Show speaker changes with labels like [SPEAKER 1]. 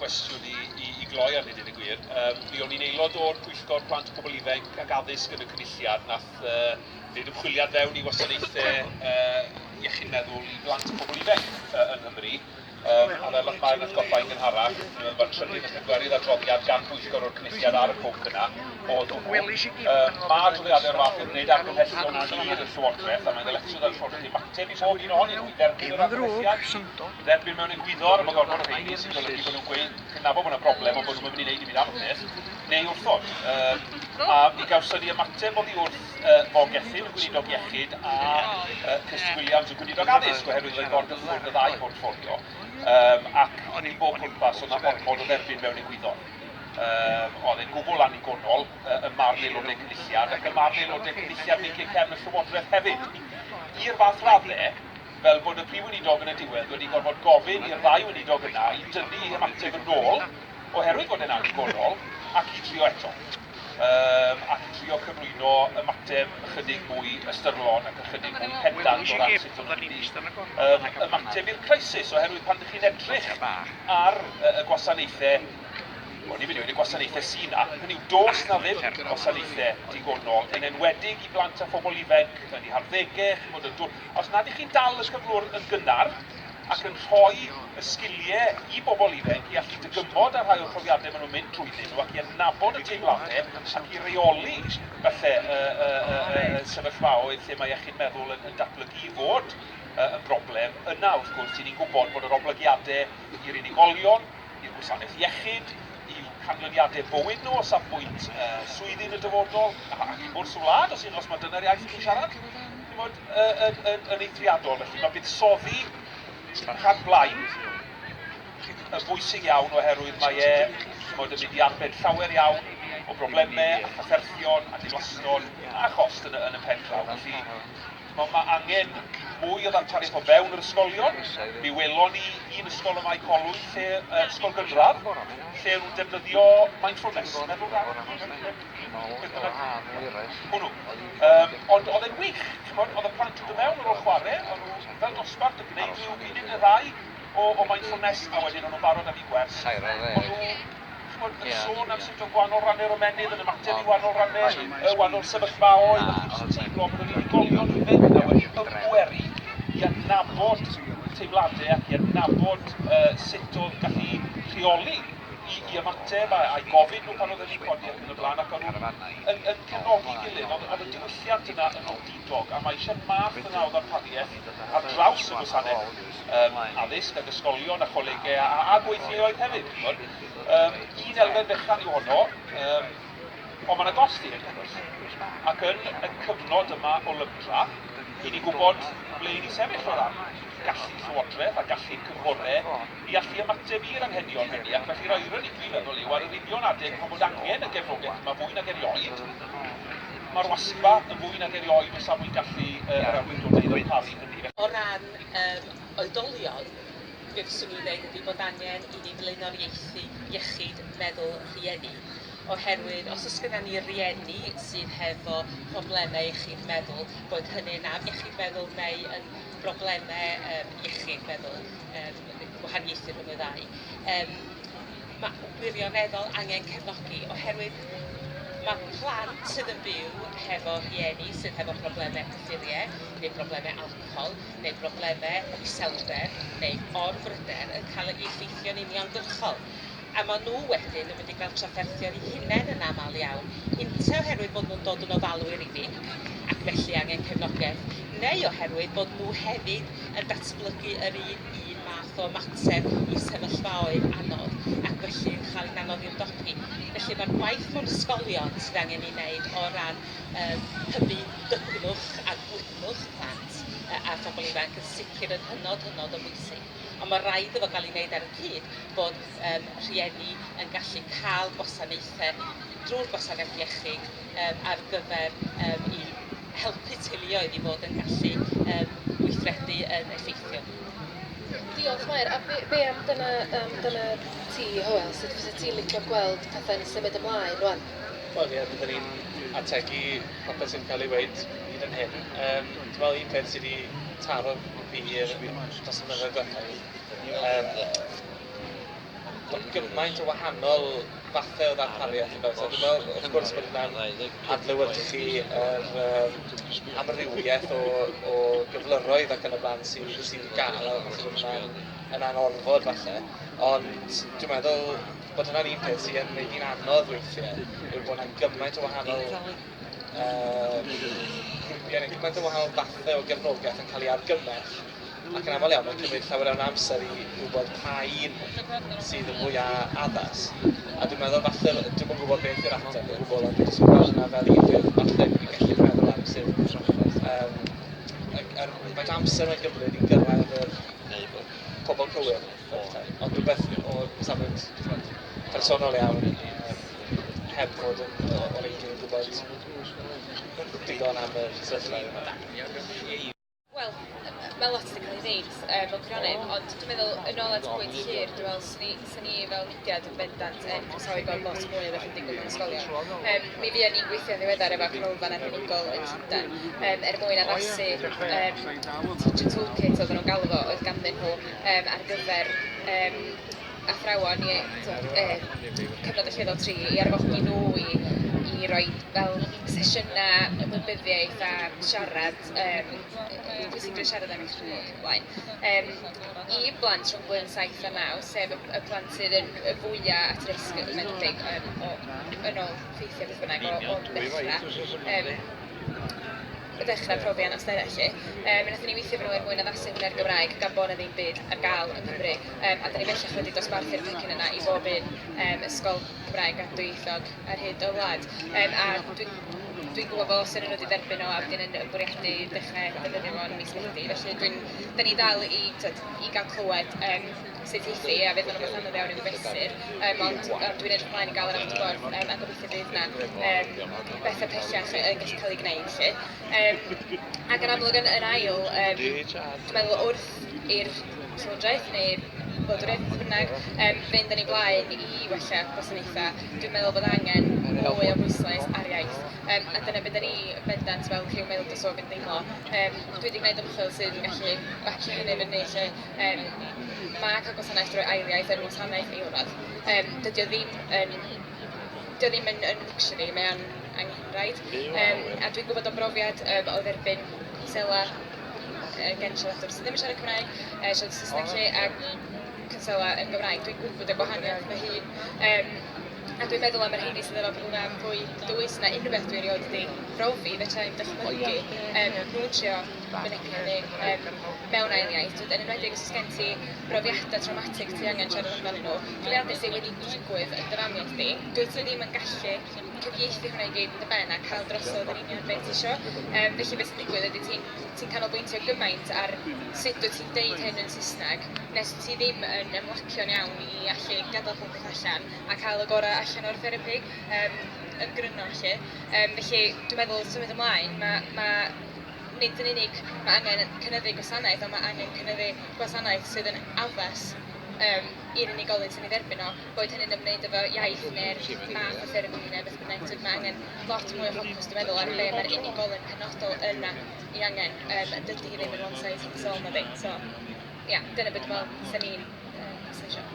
[SPEAKER 1] cwestiwn i gloi ar hyn yn y gwir. Mi o'n i'n aelod o'r Pwyllgor Plant a Pobl Ifanc ac Addysg yn y Cynulliad, nath wneud ymchwiliad fewn i wasanaethau iechyd meddwl i blant a pobl ifanc yn Nghymru. A fel o'ch Mair yn atgoffa i'n gynharach, mae'r trydydd yn pedwerydd adroddiad gan Pwyllgor o'r Cynulliad ar y pwnc yna oedd hwnnw. Mae adroddiadau o'r fath yn gwneud argymhellion hir y Llywodraeth, a mae'n ddyletswydd ar y Llywodraeth i mateb i bob un ohonyn nhw i dderbyn yr argymhelliad, dderbyn mewn egwyddor am y gormod o rheini sy'n golygu bod nhw'n gweud cynabod bod yna problem o bod nhw'n mynd i wneud i fynd am y peth, neu wrthod. A mi gawson ni ymateb oddi wrth Fogethin yn Gweinidog Iechyd a Kirsti Williams yn Gweinidog Addysg oherwydd ei gorgyffwrdd y ddau portffolio. Ac i bob pwrpas o'na ormod o dderbyn mewn egwyddor. Oedd e'n gwbl anigonol y marn aelodau cynulliad ac y marn aelodau cynulliad neu cefn y Llywodraeth hefyd. I'r fath raddau, fel bod y prif weinidog yn y diwedd wedi gorfod gofyn i'r ddau weinidog yna i dynnu ymateb yn ôl oherwydd bod e'n anigonol ac i trio eto. Ac i trio cyflwyno ymateb ychydig mwy ystyrlon ac ychydig mwy pendant o ran sut o'n mynd ymateb i'r crisis oherwydd pan ydych chi'n edrych ar y gwasanaethau o'n i'n mynd i wedi gwasanaethau sy'n na, hynny yw dos na ddim gwasanaethau digonol, yn enwedig i blant a phobl ifanc, yn eu harddegau, os nad ych chi'n dal y cyflwr yn gynnar ac yn rhoi y sgiliau i bobl ifanc i allu dygymod ar rhai o'r profiadau maen nhw'n mynd trwyddyn nhw ac i adnabod y teimladau ac i reoli falle sefyllfaoedd lle mae iechyd meddwl yn datblygu i fod yn broblem. Yna wrth gwrs ni'n gwybod bod yr oblygiadau i'r unigolion, i'r gwasanaeth iechyd, i'w canlyniadau bywyd nhw o safbwynt swyddi yn y dyfodol ac i bwrs y wlad os mae dyna'r iaith chi'n siarad yn eithriadol. Felly mae buddsoddi rhan blaen yn bwysig iawn oherwydd mae yn mynd i arbed llawer iawn o broblemau a chafferthion a dilastod a chost yn y pen draw. Felly mae angen mwy o ddarpariaeth o fewn yr ysgolion. Mi welon ni un ysgol yma i Colwyn, ysgol gynradd, lle nhw'n defnyddio mindfulness, meddwl hwnnw. Ond oedd e'n wych, oedd y plant yn dod mewn ar ôl chwarae, oedd nhw fel dosbarth yn gwneud rhyw un neu ddau o mindfulness, a wedyn o'n nhw'n barod am ei gwers. Oedd nhw yn sôn am sut o gwahanol rannau'r ymenydd yn ymateb i wahanol rannau, wahanol sefyllfaoedd, ac yn teimlo bod yn unigolion i fewn, a wedi ymweru i adnabod teimladau ac i adnabod sut oedd gallu rheoli i ymateb a'i gofyn nhw pan oedd yn ei codi ac yn y blaen, ac oedd nhw'n cefnogi gilydd. Oedd y diwylliant yna yn awdurdod, a mae eisiau math yna o ddarpariaeth ar draws y gwasanaeth addysg ac ysgolion a cholegau a gweithleoedd hefyd. Un elfen fechan yw honno, ond mae yna gosti hyn. Ac yn y cyfnod yma o lybra, i ni gwybod ble i ni sefyll o ran gallu Llywodraeth a gallu cynghorau i allu ymateb i'r anghenion hynny, ac felly roi irony dwi'n meddwl yw ar yr union adeg pan bod angen y gefnogaeth yma fwy nag erioed. Mae'r wasba yn fwy nag erioed o safbwynt gallu yr awdurdodau ddarparu hynny.
[SPEAKER 2] O ran oedolion, beth swn i'n dweud ydy bod angen i ni flaenoriaethu iechyd meddwl rhieni. Oherwydd, os oes gyda ni rieni sydd hefo problemau iechyd meddwl, bod hynny'n am iechyd meddwl neu yn broblemau iechyd meddwl, gwahaniaethu rhwng y ddau. Mae gwirioneddol angen cefnogi, oherwydd mae plant sydd yn byw hefo rieni sydd hefo problemau cyffuriau, neu problemau alcohol, neu problemau iselder, neu orbryder yn cael ei effeithio'n uniongyrchol. A maen nhw wedyn yn mynd i gael trafferthio'r eu hunain yn aml iawn, inte oherwydd bod nhw'n dod yn ofalwyr ifanc, ac felly angen cefnogaeth, neu oherwydd bod nhw hefyd yn datblygu yr un math o mateb i sefyllfaoedd anodd, ac felly yn cael ei anodd i'w dopi. Felly mae'r gwaith mewn ysgolion sydd angen ei wneud o ran hybu dygnwch a gwydnwch plant a phobl ifanc yn sicr yn hynod o bwysig. Ond mae rhaid efo gael ei wneud ar y cyd bod rhieni yn gallu cael gwasanaethau drwy'r gwasanaeth iechyd ar gyfer i helpu teuluoedd i fod yn gallu gweithredu yn effeithiol.
[SPEAKER 3] Diolch Mair, a be am dyna ti Hywel, sut fysa ti'n licio gweld pethau'n symud ymlaen rwan?
[SPEAKER 4] Wel ie, byddwn ni'n ategu popeth sy'n cael ei weid hyd yn hyn. Dwi'n meddwl un peth sydd wedi taro fi dros y mynyddoedd diwethaf gymaint o wahanol fathau o ddarpariaeth yn dod. So dwi'n meddwl, wrth gwrs, bod yna'n adlewyrchu amrywiaeth o gyflyroedd ac yn y blaen sy'n gael, a bod yna'n anorfod falle. Ond dwi'n meddwl bod yna'n un peth sy'n gwneud hi'n anodd weithiau, yw bod yna'n gymaint o wahanol grwpiau, gymaint o wahanol fathau o gefnogaeth yn cael ei argymell. Ac yn aml iawn, mae'n cymryd llawer o'n amser i wybod pa un sydd yn fwyaf addas. A dwi'n meddwl falle, dwi'n yn gwybod beth yw'r ateb o gwbl, ond dwi'n gweld yna fel un peth falle ni'n gallu meddwl am sef trafod. Mae'n amser mae'n gymryd i gyrraedd yr pobl cywir. Ond rhywbeth o safbwynt personol iawn, heb fod o leidio'n gwybod digon am y sefyllfa.
[SPEAKER 3] Wel, mae lot wedi cael ei ddeud mewn gwirionedd, ond dwi'n meddwl yn ôl at bwynt Llŷr, dwi'n meddwl sy'n ni fel mudiad yn bendant yn croesawu gweld lot mwy o beth yn digwydd yn ysgolion. Mi fuon ni'n gweithio'n ddiweddar efo canolfan arbenigol yn Llundain mwyn addasu teaching toolkit oedden nhw'n galw fo, oedd ganddyn nhw ar gyfer athrawon cyfnod y llwyddol 3 i arfogi nhw i roi fel sesiynau ymwybyddiaeth a siarad, Pwysigrwydd siarad am eich blaen, i blant rhwng blwyddyn 7 a 9, sef y plant sydd yn fwyaf at risg yn ymwneud yn ôl ffeithiau beth bynnag o dechrau profi anawsterau lle. Mi nathon ni weithio fy nhw mwyn addasu hwnna'r Gymraeg gan bod na ddim byd ar gael yn Cymru. A da ni bellach wedi dosbarthu'r pecyn yna i bob un ysgol Cymraeg a dwyieithog ar hyd o wlad. A dwi'n gwybod bod os ydyn nhw wedi derbyn o a wedyn yn bwriadu dechrau defnyddio fo'n mis Medi. Felly da ni dal i gael clywed sut eithi a fydd nhw'n anodd iawn i'w fesur. Ond dwi'n edrych ymlaen i gael yr atgorff a gobeithio fydd yna bethau pellach yn gallu cael ei gwneud lle. Ac yn amlwg yn ail, dwi'n meddwl wrth i'r Llywodraeth neu'r Llywodraeth bynnag fynd yn ei blaen i wella gwasanaethau, dwi'n meddwl bod angen mwy o bwyslais ar iaith. A dyna beth da ni bendant fel criw meddwl.org yn deimlo. Dwi wedi gwneud ymchwil sydd yn gallu bacio hynny fyny lle mae cael gwasanaeth drwy ailiaeth yn wasanaeth eilradd. Dydy o ddim yn luxury, mae o'n angenrhaid. A dwi'n gwybod o brofiad o dderbyn cwnsela gen siaradwr sydd ddim yn siarad Cymraeg, siarad Saesneg lle, a cwnsela yn Gymraeg. Dwi'n gwybod y gwahaniaeth fy hun. A dwi'n meddwl am yr heini sydd efo program fwy dwys na unrhyw beth dwi'n rioed wedi profi, fedra i'n dychmygu. Nhw'n trio mynegu hynny mewn ailiaeth. Yn enwedig os oes gen ti brofiadau traumatic ti angen siarad amdanyn nhw, gwyliadau sydd wedi digwydd yn dy famiaeth di, dwyt ti ddim yn gallu cyfieithu hwnna i gyd yn dy ben a cael drosodd yr union beth ti isio. Felly beth sy'n digwydd ydy ti'n canolbwyntio gymaint ar sut wyt ti'n deud hyn yn Saesneg, nes ti ddim yn ymlacio'n iawn i allu gadael popeth allan a cael y gorau allan o'r therapi yn gryno lle. Felly dwi'n meddwl symud ymlaen, nid yn unig mae angen cynyddu gwasanaeth, ond mae angen cynyddu gwasanaeth sydd yn addas i'r unigolyn sy'n ei dderbyn o, boed hynny'n ymwneud efo iaith neu'r math o therapi neu beth bynnag. Mae angen lot mwy o ffocws, dwi'n meddwl, ar le mae'r unigolyn penodol yna i angen. Dydy hi ddim yn one size fits all, na di. So, ia, dyna beth dwi'n meddwl sy'n ni'n sesio.